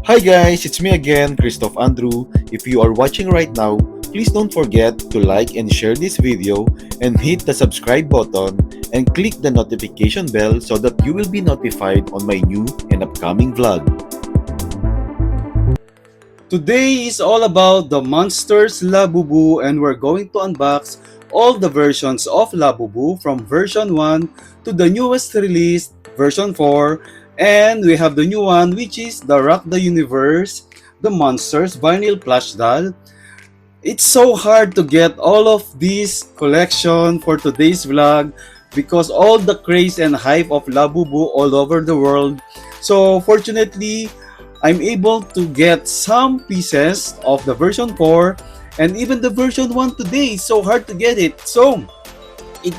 Hi guys, it's me again, Christoph Andrew. If you are watching right now, please don't forget to like and share this video and hit the subscribe button and click the notification bell so that you will be notified on my new and upcoming vlog. Today is all about the Monsters Labubu and we're going to unbox all the versions of Labubu from version 1 to the newest release, version 4, and we have the new one which is the Rock the Universe, the Monsters Vinyl Plush Doll. It's so hard to get all of this collection for today's vlog because all the craze and hype of Labubu all over the world. So fortunately, I'm able to get some pieces of the version 4 and even the version 1 today. It's so hard to get it. So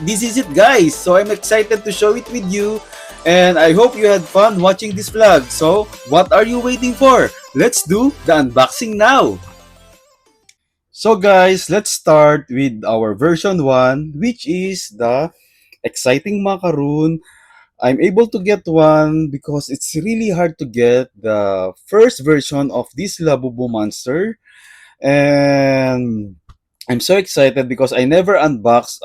this is it guys. So I'm excited to show it with you and I hope you had fun watching this vlog. So what are you waiting for? Let's do the unboxing now. So guys, let's start with our version 1 which is the exciting macaroon. I'm able to get one because it's really hard to get the first version of this Labubu monster. And I'm so excited because I never unboxed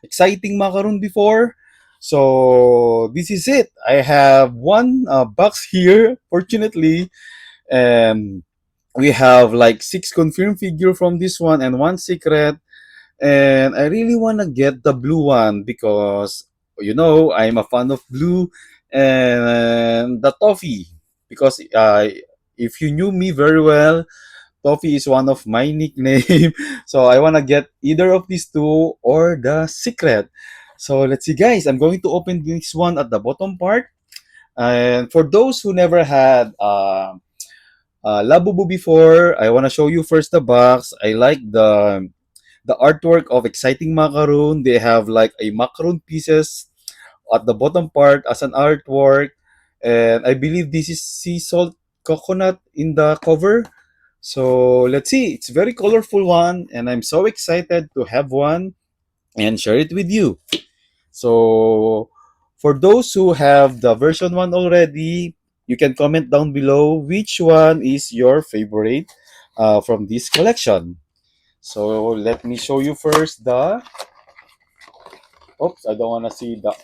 exciting macaroon before. So this is it. I have one box here, fortunately, and we have like 6 confirmed figure from this one and one secret. And I really want to get the blue one because I'm a fan of blue and the toffee because if you knew me very well, toffee is one of my nickname. So I want to get either of these two or the secret. So let's see guys, I'm going to open this one at the bottom part. And for those who never had Labubu before, I want to show you first the box. I like the artwork of exciting macaroon. They have like a macaroon pieces at the bottom part as an artwork, and I believe this is sea salt coconut in the cover. So let's see, it's very colorful one and I'm so excited to have one and share it with you. So for those who have the version 1 already, you can comment down below which one is your favorite from this collection. So let me show you first the. Oops, I don't want to see the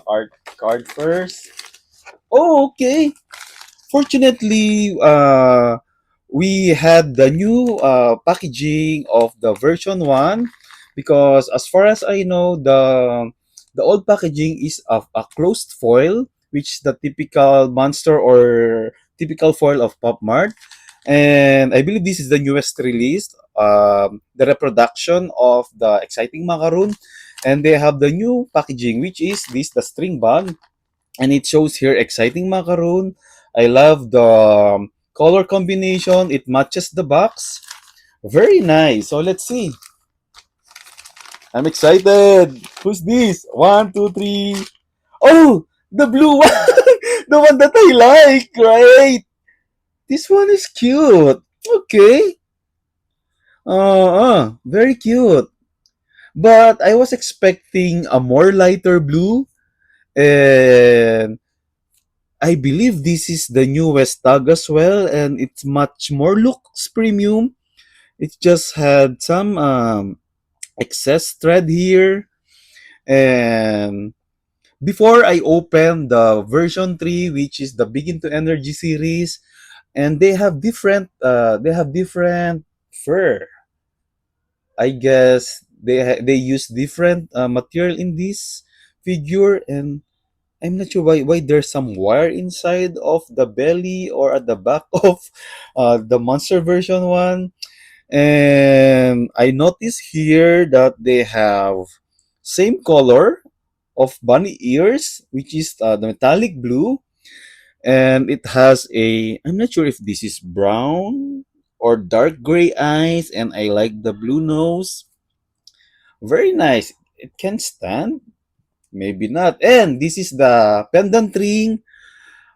art card first. Oh, okay. Fortunately, we had the new packaging of the version 1 because as far as I know, the old packaging is of a closed foil, which is the typical monster or typical foil of Pop Mart. And I believe this is the newest release, the reproduction of the exciting macaroon. And they have the new packaging, which is this, the string bag. And it shows here exciting macaroon. I love the color combination. It matches the box. Very nice. So let's see. I'm excited. Who's this? One, two, three. Oh, the blue one. The one that I like, right? This one is cute. Okay. Very cute. But I was expecting a more lighter blue. And I believe this is the newest tag as well. And it's much more looks premium. It just had some excess thread here. And before I open the version 3, which is the Begin to Energy series, and they have different fur. I guess they use different material in this figure, and I'm not sure why there's some wire inside of the belly or at the back of the monster version 1. And I notice here that they have same color of bunny ears, which is the metallic blue, and it has a, I'm not sure if this is brown or dark gray eyes, and I like the blue nose. Very nice. It can stand, maybe not. And this is the pendant ring.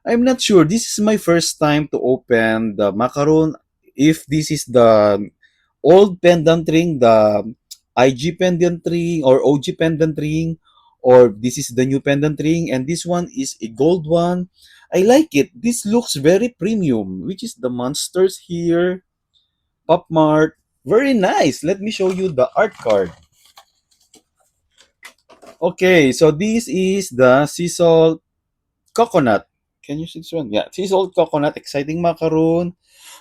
I'm not sure. This is my first time to open the macaroon. If this is the old pendant ring, the IG pendant ring or OG pendant ring, or this is the new pendant ring, and this one is a gold one. I like it. This looks very premium, which is the monsters here. Pop Mart. Very nice. Let me show you the art card. Okay, so this is the sea salt coconut. Can you see this one? Yeah, sea salt coconut, exciting macaroon.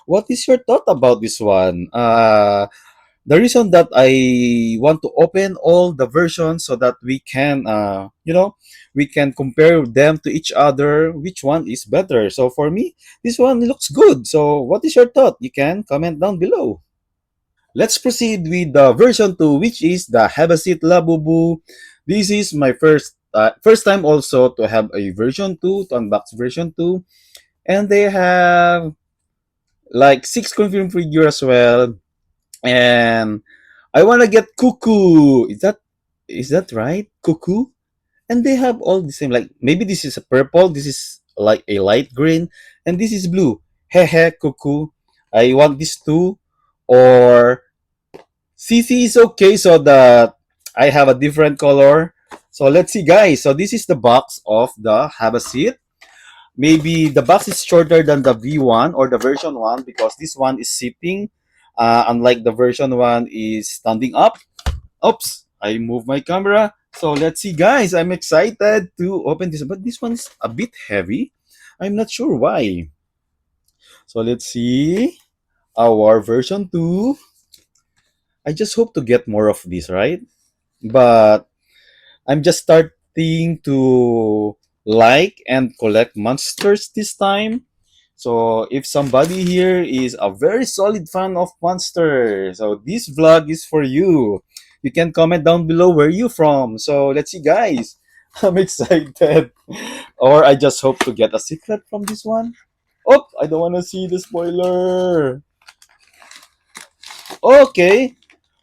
What is your thought about this one? The reason that I want to open all the versions so that we can, we can compare them to each other, which one is better. So for me, this one looks good. So what is your thought? You can comment down below. Let's proceed with the version 2, which is the Have a Seat Labubu. This is my first time also to have a version 2, to unbox version 2. And they have like 6 confirmed figure as well. And I wanna get Cuckoo. Is that right? Cuckoo? And they have all the same. Like maybe this is a purple, this is like a light green, and this is blue. Hehe, Cuckoo. I want this too. Or CC is okay so that I have a different color. So let's see, guys. So this is the box of the Have a Seat. Maybe the box is shorter than the V1 or the version 1 because this one is sitting, unlike the version 1 is standing up. Oops, I move my camera. So let's see, guys. I'm excited to open this, but this one is a bit heavy. I'm not sure why. So let's see our version 2. I just hope to get more of this, right? But I'm just starting to like and collect monsters this time. So if somebody here is a very solid fan of monsters, so this vlog is for you. You can comment down below where you from. So let's see, guys. I'm excited. Or I just hope to get a secret from this one. Oh, I don't want to see the spoiler. Okay.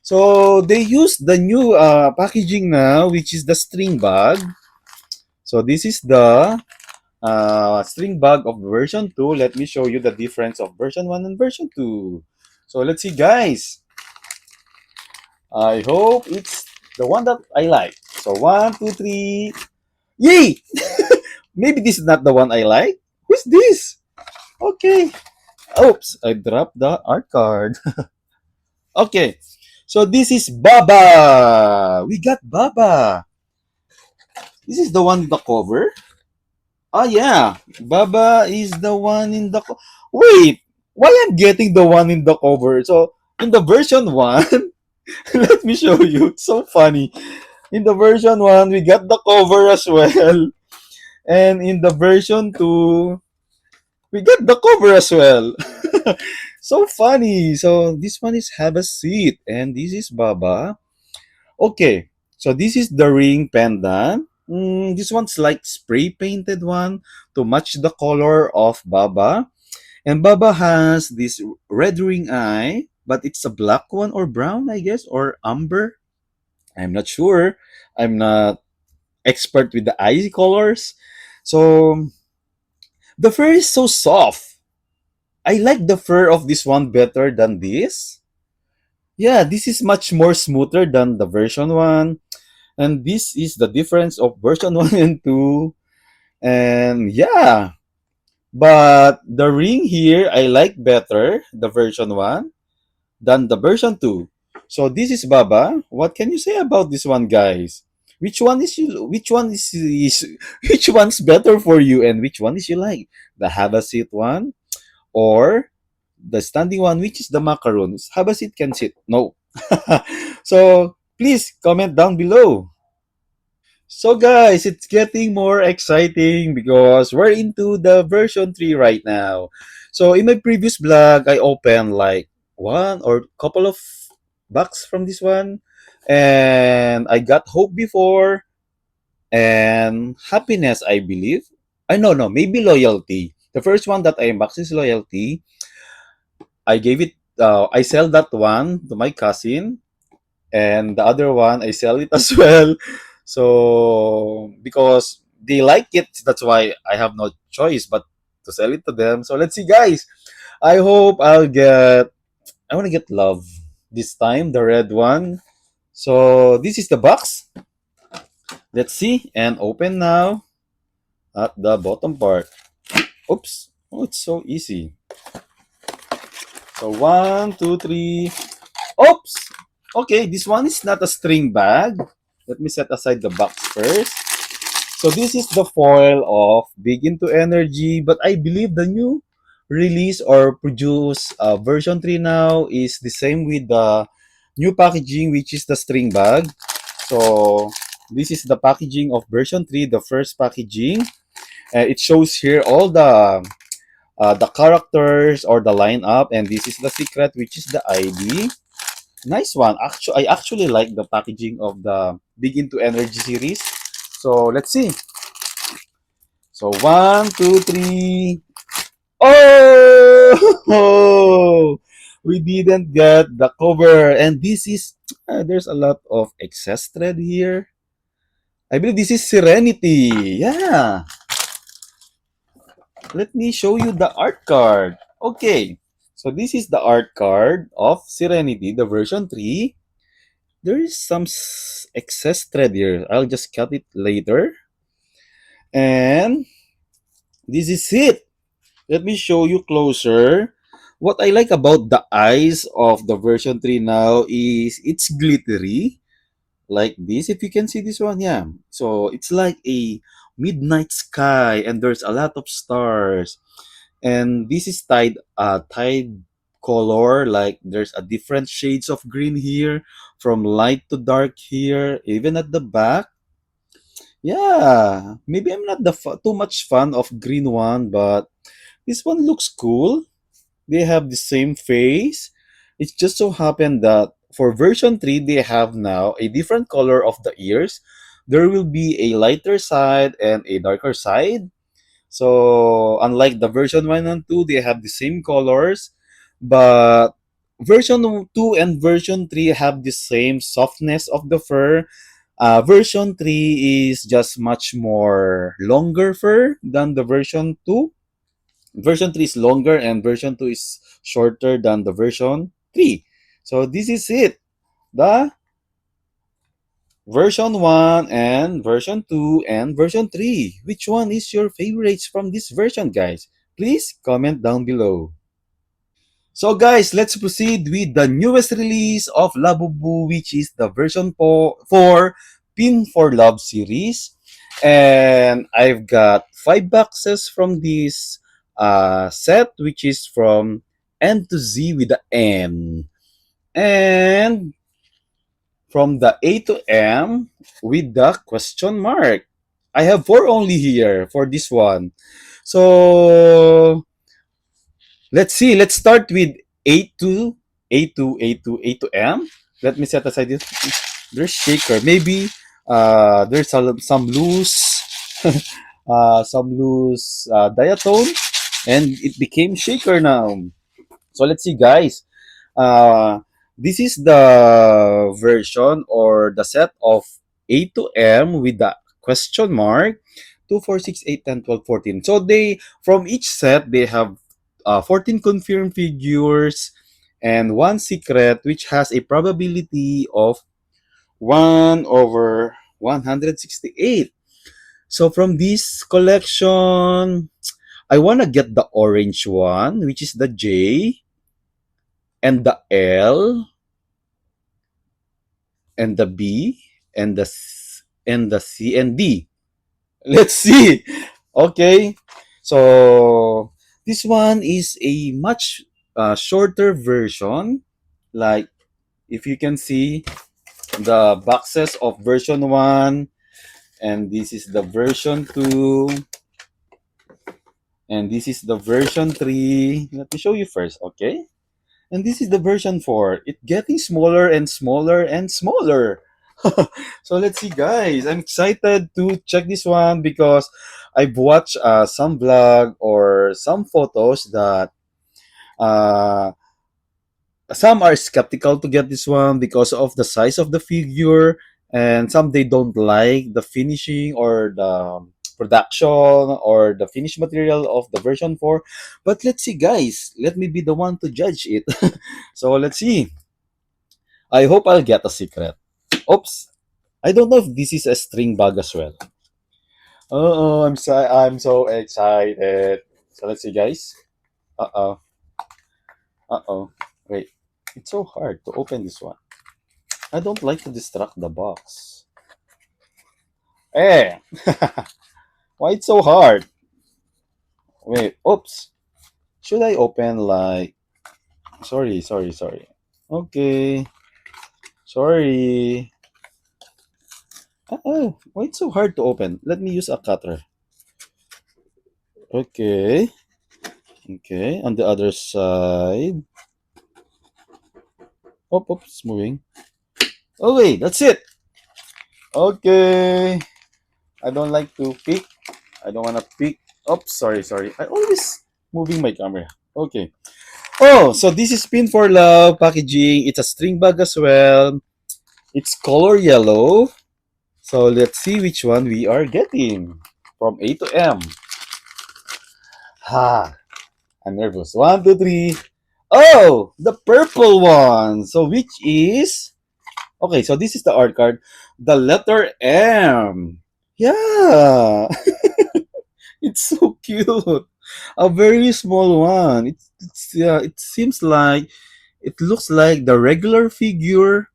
So they use the new packaging now, which is the string bag. So this is the string bag of version 2. Let me show you the difference of version 1 and version 2. So let's see, guys. I hope it's the one that I like. So 1, 2, 3. Yay! Maybe this is not the one I like. Who's this? Okay. Oops, I dropped the art card. Okay. So this is Baba. We got Baba. This is the one with the cover. Oh yeah, Baba is the one in the. Wait, why I'm getting the one in the cover? So in the version 1, let me show you. It's so funny. In the version 1, we got the cover as well, and in the version 2, we got the cover as well. So funny. So this one is Have a Seat, and this is Baba. Okay, so this is the ring pendant. This one's like spray painted one to match the color of Baba. And Baba has this red ring eye, but it's a black one or brown, I guess, or amber. I'm not sure. I'm not expert with the eye colors. So the fur is so soft. I like the fur of this one better than this. Yeah, this is much more smoother than the version 1. And this is the difference of version 1 and 2. And yeah, but the ring here I like better the version 1 than the version 2. So this is Baba. What can you say about this one, guys? Which one is which one's better for you and which one is you like? The Have a Seat one or the standing one, which is the macaroons? Have a seat can sit. No. So please comment down below. So guys, it's getting more exciting because we're into the version 3 right now. So in my previous vlog, I opened like one or couple of bucks from this one, and I got hope before and happiness, I believe. I no, maybe loyalty. The first one that I unboxed is loyalty. I gave it I sell that one to my cousin, and the other one I sell it as well. So because they like it, that's why I have no choice but to sell it to them. So let's see, guys. I hope I want to get love this time, the red one. So this is the box. Let's see and open now at the bottom part. Oops. Oh, it's so easy. So one, two, three. Oops. Okay, this one is not a string bag. Let me set aside the box first. So this is the foil of Big Into Energy, but I believe the new release or produce version 3 now is the same with the new packaging, which is the string bag. So this is the packaging of version 3, the first packaging. It shows here all the characters or the lineup, and this is the secret, which is the ID. Nice one. Actually, I actually like the packaging of the Big Into Energy series. So let's see. So one, two, three. Oh, we didn't get the cover, and this is there's a lot of excess thread here. I believe this is Serenity. Yeah. Let me show you the art card. Okay. So this is the art card of Serenity, the version 3. There is some excess thread here. I'll just cut it later. And this is it. Let me show you closer. What I like about the eyes of the version 3 now is it's glittery. Like this, if you can see this one, yeah. So it's like a midnight sky and there's a lot of stars. And this is tied color, like there's a different shades of green here, from light to dark here, even at the back. Yeah, maybe I'm not too much fan of green one, but this one looks cool. They have the same face. It just so happened that for version 3, they have now a different color of the ears. There will be a lighter side and a darker side. So, unlike the version 1 and 2, they have the same colors. But version 2 and version 3 have the same softness of the fur. Version 3 is just much more longer fur than the version 2. Version 3 is longer and version 2 is shorter than the version 3. So this is it. The version 1 and version 2 and version 3. Which one is your favorites from this version, guys? Please comment down below. So guys, let's proceed with the newest release of Labubu, which is the version 4 Pin for Love series. And I've got 5 boxes from this set, which is from N to Z with the N. And from the A to M with the question mark. I have 4 only here for this one. So let's see. Let's start with A2, A2, A2, A2 M. Let me set aside this. There's shaker. Maybe there's some loose, some loose diatone, and it became shaker now. So let's see, guys. Uh, this is the version or the set of A to M with the question mark 2, 4, 6, 8, 10, 12, 14. So they from each set they have 14 confirmed figures and one secret which has a probability of 1 over 168. So from this collection, I want to get the orange one, which is the J and the L and the B and and the C and D. Let's see. Okay. So this one is a much shorter version. Like if you can see the boxes of version 1 and this is the version 2 and this is the version 3. Let me show you first, okay? And this is the version 4. It's getting smaller and smaller and smaller. So let's see, guys. I'm excited to check this one because I've watched some vlog or some photos that uh, some are skeptical to get this one because of the size of the figure, and some they don't like the finishing or the production or the finished material of the version 4. But let's see, guys. Let me be the one to judge it. So let's see. I hope I'll get a secret. Oops. I don't know if this is a string bag as well. Oh, I'm so excited. So let's see, guys. Uh-oh. Uh-oh. Wait. It's so hard to open this one. I don't like to distract the box. Eh! Why it's so hard? Wait. Oops. Should I open like... Sorry. Okay. Sorry. Oh, why it's so hard to open? Let me use a cutter. Okay. Okay. On the other side. It's moving. Oh, wait. That's it. Okay. I don't like to pick. I don't want to pick. Oops, sorry. I always moving my camera. Okay. Oh, so this is Pin for Love packaging. It's a string bag as well. It's color yellow. So let's see which one we are getting from A to M. Ha, I'm nervous. One, two, three. Oh, the purple one. So which is... Okay, so this is the art card. The letter M. Yeah. It's so cute. A very small one. It's yeah, it seems like it looks like the regular figure,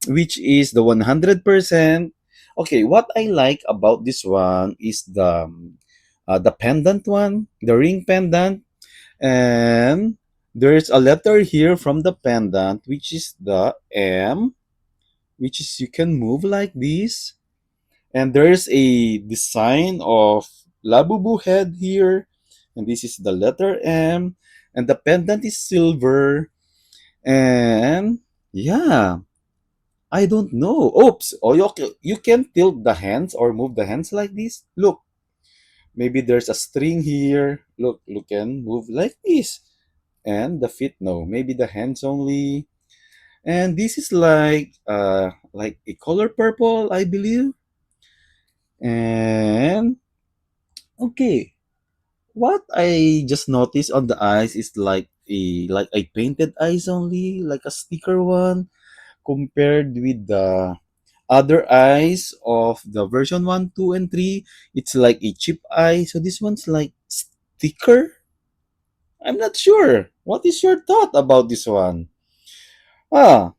which is the 100%. Okay, what I like about this one is the pendant one, the ring pendant, and there's a letter here from the pendant, which is the M, which is you can move like this, and there's a design of Labubu head here, and this is the letter M, and the pendant is silver, and yeah, I don't know. Oops! Oh, you can tilt the hands or move the hands like this. Look, maybe there's a string here. Look, you can move like this, and the feet no, maybe the hands only. And this is like a color purple, I believe. And okay, what I just noticed on the eyes is like a painted eyes only, like a sticker one, compared with the other eyes of the version 1, 2, and 3. It's like a chip eye. So this one's like sticker. I'm not sure. What is your thought about this one? Ah,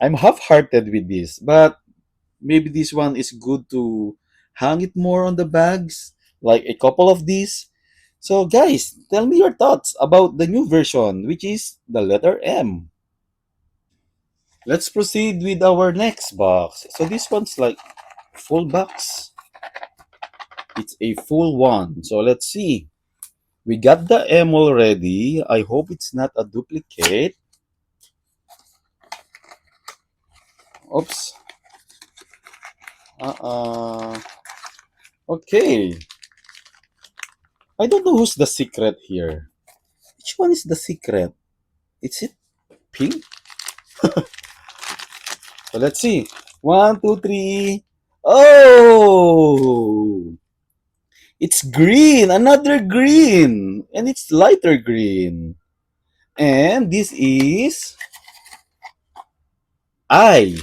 I'm half-hearted with this, but maybe this one is good to hang it more on the bags, like a couple of these. So, guys, tell me your thoughts about the new version, which is the letter M. Let's proceed with our next box. So, this one's like full box. It's a full one. So, let's see. We got the M already. I hope it's not a duplicate. Oops. Uh-uh. Okay. I don't know who's the secret here. Which one is the secret? Is it pink? So let's see. One, two, three. Oh! It's green! Another green! And it's lighter green. And this is eye.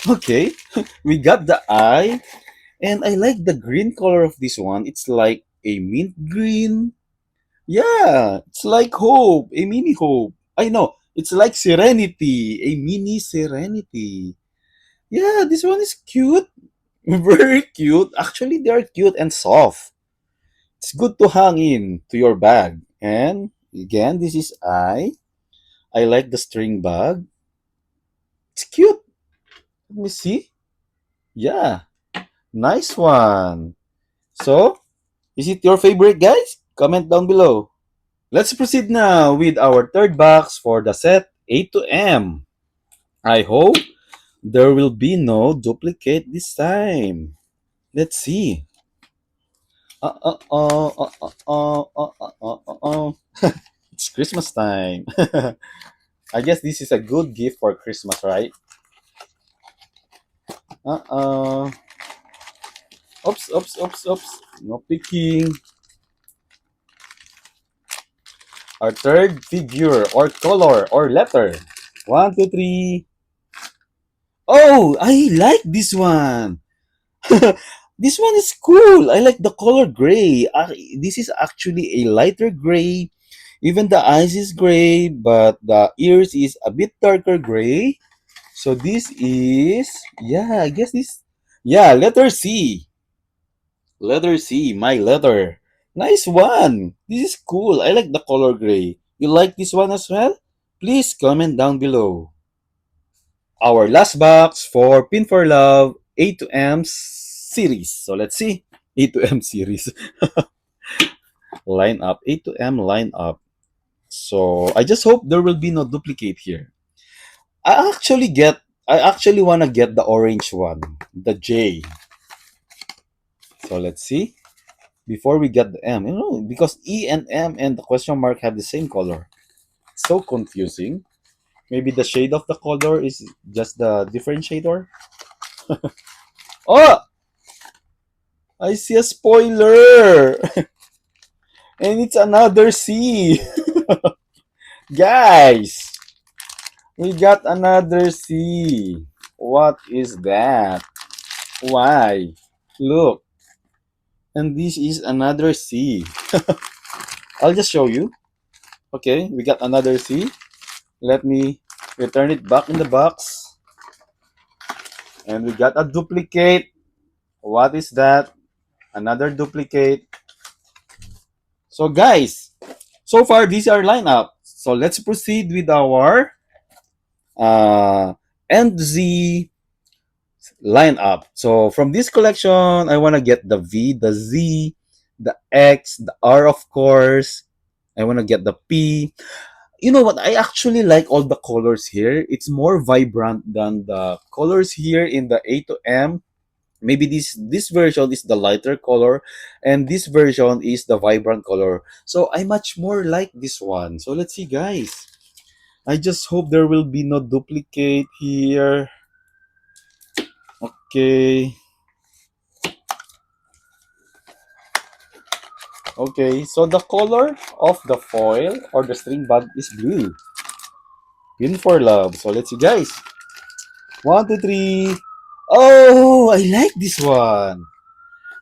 Okay. We got the eye. And I like the green color of this one. It's like a mint green. Yeah, it's like hope, a mini hope. I know, it's like serenity, a mini serenity. Yeah, this one is cute. Very cute. Actually, they are cute and soft. It's good to hang in to your bag. And again, this is I. I like the string bag. It's cute. Let me see. Yeah, nice one. So, is it your favorite, guys? Comment down below. Let's proceed now with our third box for the set A to M. I hope there will be no duplicate this time. Let's see. It's Christmas time. I guess this is a good gift for Christmas, right? Uh-oh. Oops. No picking. Our third figure or color or letter. One, two, three. Oh, I like this one. This one is cool. I like the color gray. This is actually a lighter gray. Even the eyes is gray, but the ears is a bit darker gray. So this is, yeah, I guess this, yeah, letter C. Letter C, my letter. Nice one. This is cool. I like the color gray. You like this one as well? Please comment down below. Our last box for Pin for Love A to M series. So let's see. A to M series. Line up. A to M line up. So I just hope there will be no duplicate here. I actually wanna get the orange one. The J. So let's see. Before we get the M. Because E and M and the question mark have the same color. So confusing. Maybe the shade of the color is just the differentiator. Oh! I see a spoiler! And it's another C! Guys! We got another C! What is that? Why? Look. And this is another C. I'll just show you. Okay, we got another C. Let me return it back in the box. And we got a duplicate. What is that? Another duplicate. So guys, so far these are lineup. So let's proceed with our NZ lineup. So from this collection, I want to get the V, the Z, the X, the R of course. I want to get the P. You know what? I actually like all the colors here. It's more vibrant than the colors here in the A to M. Maybe this version is the lighter color and this version is the vibrant color. So I much more like this one. So let's see guys. I just hope there will be no duplicate here. Okay. Okay, so the color of the foil or the string bag is blue. Pin for love. So let's see guys. One, two, three. Oh, I like this one.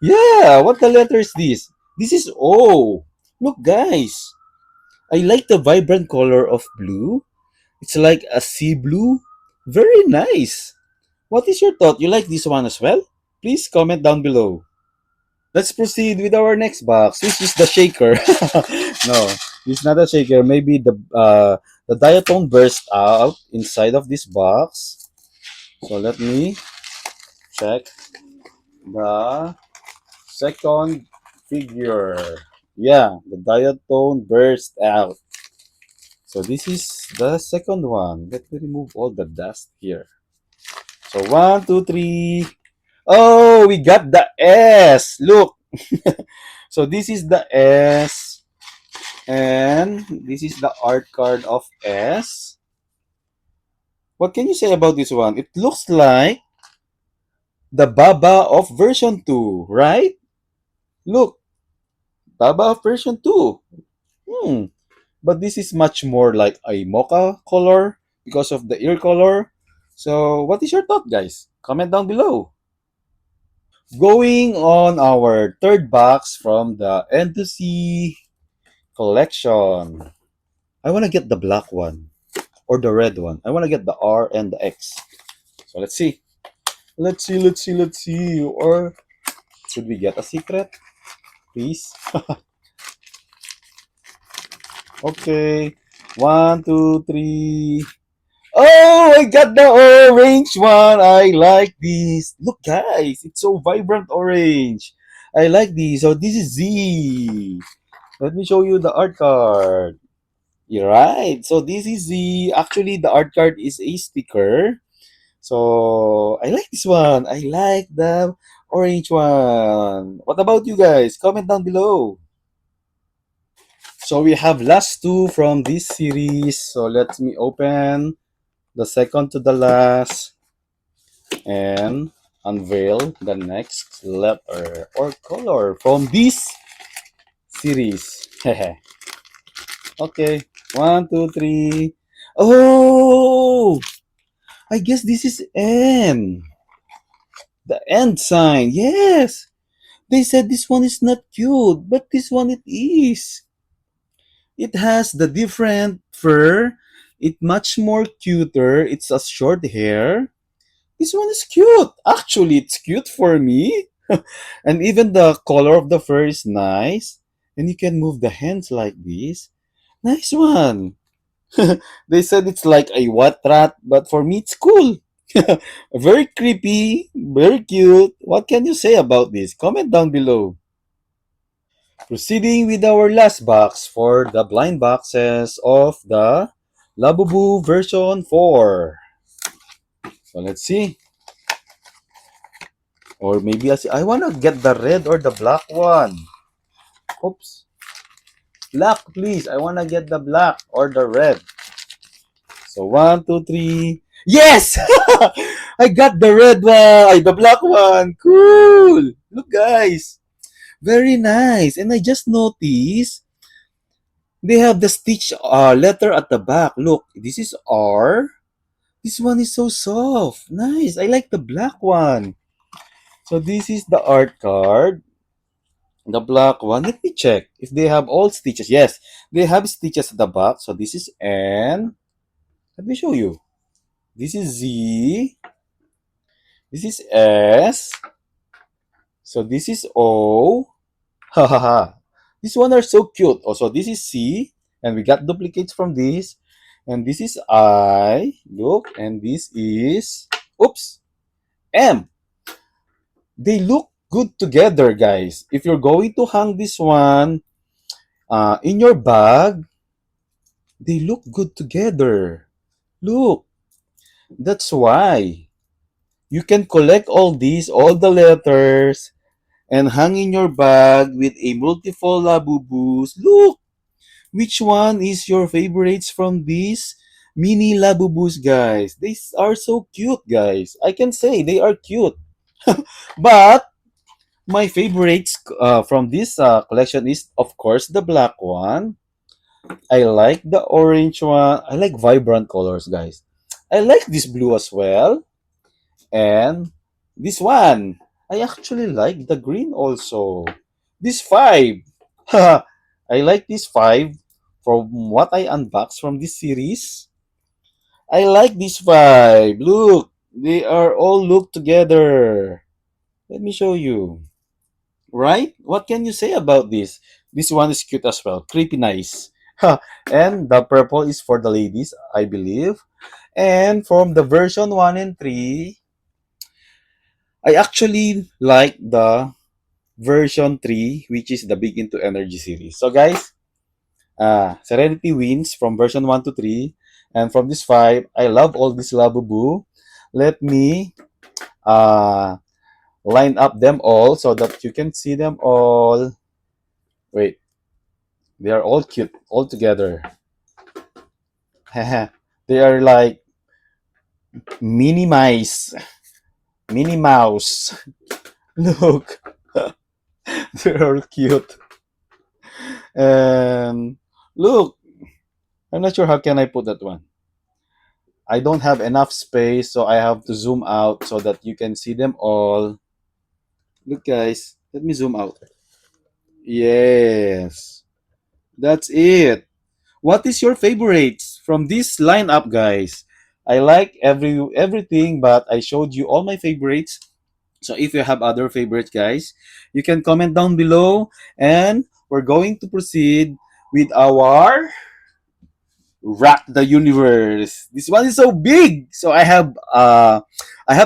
Yeah, what the letter is this? This is O. Look guys. I like the vibrant color of blue. It's like a sea blue. Very nice. What is your thought? You like this one as well? Please comment down below. Let's proceed with our next box, which is the shaker. No, it's not a shaker. Maybe the diatone burst out inside of this box. So let me check the second figure. Yeah, the diatone burst out. So this is the second one. Let me remove all the dust here. So one, two, three. Oh, we got the S. Look. So this is the S. And this is the art card of S. What can you say about this one? It looks like the Baba of version 2, right? Look, Baba of version 2. Hmm. But this is much more like a mocha color because of the ear color. So what is your thought guys? Comment down below. Going on our third box from the N2C collection. I want to get the black one or the red one. I want to get the R and the X. So let's see. Let's see. Or should we get a secret? Please. Okay. One, two, three. Oh, I got the orange one. I like this. Look, guys, it's so vibrant orange. I like this. So this is Z. Let me show you the art card. You're right. So this is the actually the art card is a sticker. So I like this one. I like the orange one. What about you guys? Comment down below. So we have last two from this series. So let me open the second to the last and unveil the next letter or color from this series. Okay. One, two, three. Oh, I guess this is N. The end sign. Yes. They said this one is not cute, but this one it is. It has the different fur. It much more cuter. It's a short hair. This one is cute. Actually, it's cute for me. And even the color of the fur is nice. And you can move the hands like this. Nice one. They said it's like a what rat, but for me it's cool. Very creepy, very cute. What can you say about this? Comment down below. Proceeding with our last box for the blind boxes of the Labubu version 4. So let's see. Or maybe I want to get the red or the black one. Oops. Black, please. I want to get the black or the red. So 1, 2, 3. Yes! I got the red one. The black one. Cool. Look, guys. Very nice. And I just noticed they have the stitch letter at the back. Look, this is R. This one is so soft. Nice. I like the black one. So this is the art card. The black one. Let me check if they have all stitches. Yes, they have stitches at the back. So this is N. Let me show you. This is Z. This is S. So this is O. Ha ha ha. These one are so cute. Also, this is C. And we got duplicates from this. And this is I. Look. And this is, oops, M. They look good together, guys. If you're going to hang this one in your bag, they look good together. Look, that's why you can collect all these, all the letters, and hang in your bag with a multiple labubus. Look, which one is your favorites from these mini labubus, guys? They are so cute, guys. I can say they are cute. But my favorites from this collection is, of course, the black one. I like the orange one. I like vibrant colors, guys. I like this blue as well. And this one. I actually like the green also. This five. I like this five from what I unboxed from this series. I like this five. Look, they are all look together. Let me show you. Right? What can you say about this? This one is cute as well. Creepy nice. And the purple is for the ladies, I believe. And from the version 1 and 3, I actually like the version 3, which is the Big Into Energy series. So guys, Serenity wins from version 1 to 3. And from this 5, I love all this Labubu. Let me uh, line up them all so that you can see them all. Wait, they are all cute, all together. They are like mini mice, mini mouse. Look, they're all cute. And look, I'm not sure how can I put that one. I don't have enough space, so I have to zoom out so that you can see them all. Look, guys, let me zoom out. Yes, that's it. What is your favorites from this lineup, guys? I like everything, but I showed you all my favorites. So if you have other favorites, guys, you can comment down below, and we're going to proceed with our Rock the Universe. This one is so big, so I have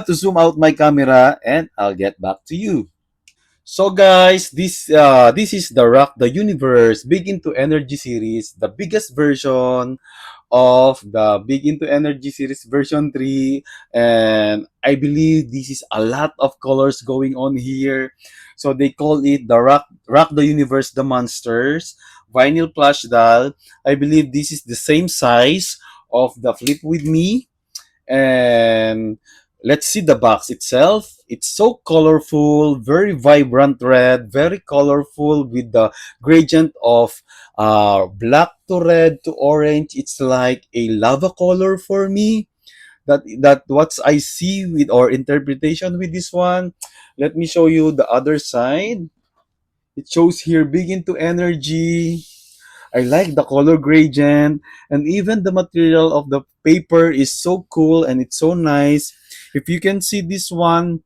to zoom out my camera, and I'll get back to you. So guys, this is the Rock the Universe Big Into Energy series, the biggest version of the Big Into Energy series version 3, and I believe this is a lot of colors going on here. So they call it the Rock the Universe the Monsters vinyl plush doll. I believe this is the same size of the Flip With Me. And let's see the box itself. It's so colorful, very vibrant red, very colorful with the gradient of black to red to orange. It's like a lava color for me. That what I see with or interpretation with this one. Let me show you the other side. It shows here big into energy. I like the color gradient, and even the material of the paper is so cool and it's so nice. If you can see this one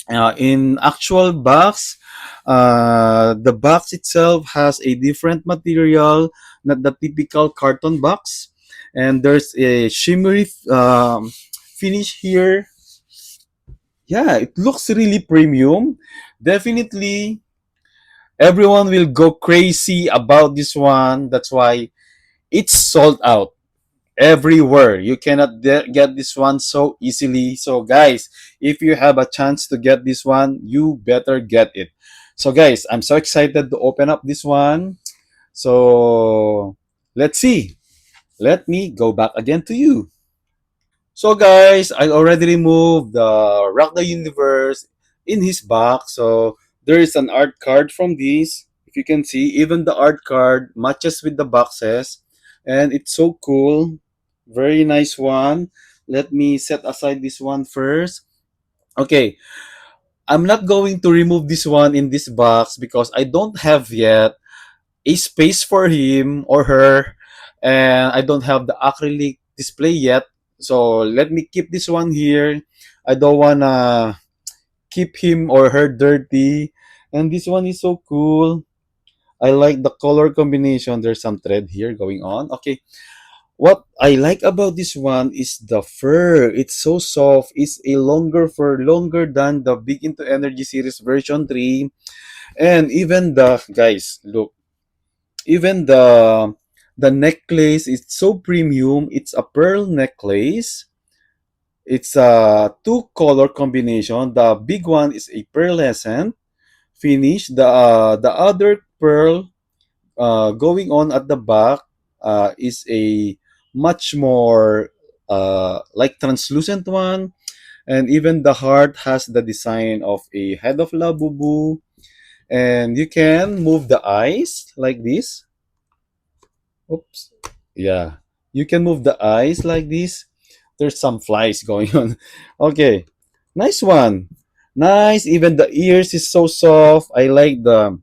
in actual box, the box itself has a different material, not the typical carton box, and there's a shimmery finish here. Yeah, it looks really premium. Definitely everyone will go crazy about this one. That's why it's sold out everywhere. You cannot get this one so easily. So guys, if you have a chance to get this one, you better get it. So guys, I'm so excited to open up this one. So let's see. Let me go back again to you. So guys, I already removed the Rock the Universe in his box. So there is an art card from this. If you can see, even the art card matches with the boxes. And it's so cool. Very nice one. Let me set aside this one first. Okay, I'm not going to remove this one in this box because I don't have yet a space for him or her, and I don't have the acrylic display yet. So let me keep this one here. I don't wanna keep him or her dirty. And this one is so cool. I like the color combination. There's some thread here going on. Okay. What I like about this one is the fur. It's so soft. It's a longer fur, longer than the Big Into Energy series version 3. And even the guys, look, even the necklace is so premium. It's a pearl necklace. It's a two color combination. The big one is a pearlescent finish. The other pearl going on at the back is a much more like translucent one. And even the heart has the design of a head of Labubu. And you can move the eyes like this. Oops. Yeah. You can move the eyes like this. There's some flies going on. Okay. Nice one. Nice. Even the ears is so soft. I like the,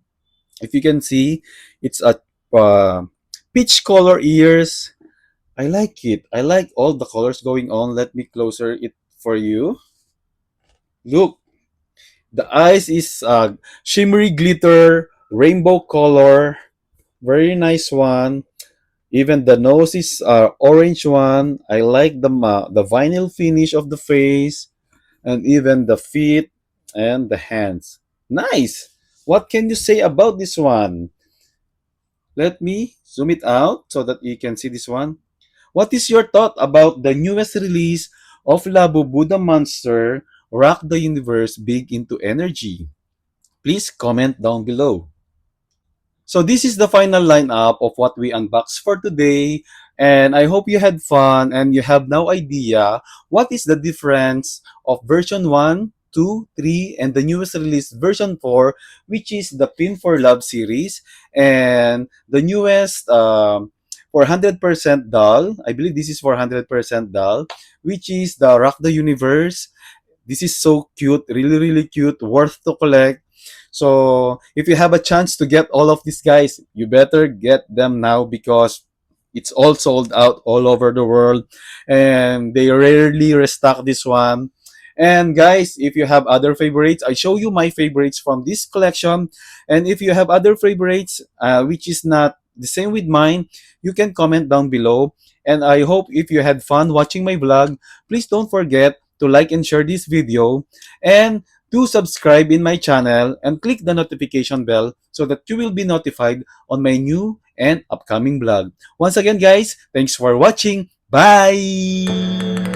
if you can see, it's a uh, peach color ears. I like it. I like all the colors going on. Let me closer it for you. Look, the eyes is shimmery glitter, rainbow color. Very nice one. Even the nose is orange one. I like the vinyl finish of the face, and even the feet and the hands. Nice. What can you say about this one? Let me zoom it out so that you can see this one. What is your thought about the newest release of Labubu the Monster Rock the Universe Big Into Energy? Please comment down below. So this is the final lineup of what we unboxed for today. And I hope you had fun and you have no idea what is the difference of version 1, 2, 3, and the newest release version 4, which is the Pin for Love series. And the newest 400% doll, I believe this is 400% doll, which is the Rock the Universe. This is so cute, really, really cute, worth to collect. So if you have a chance to get all of these guys, you better get them now because it's all sold out all over the world and they rarely restock this one. And guys, if you have other favorites, I show you my favorites from this collection. And if you have other favorites, which is not the same with mine, you can comment down below. And I hope if you had fun watching my vlog, please don't forget to like and share this video. And do subscribe in my channel and click the notification bell so that you will be notified on my new and upcoming vlog. Once again, guys, thanks for watching. Bye!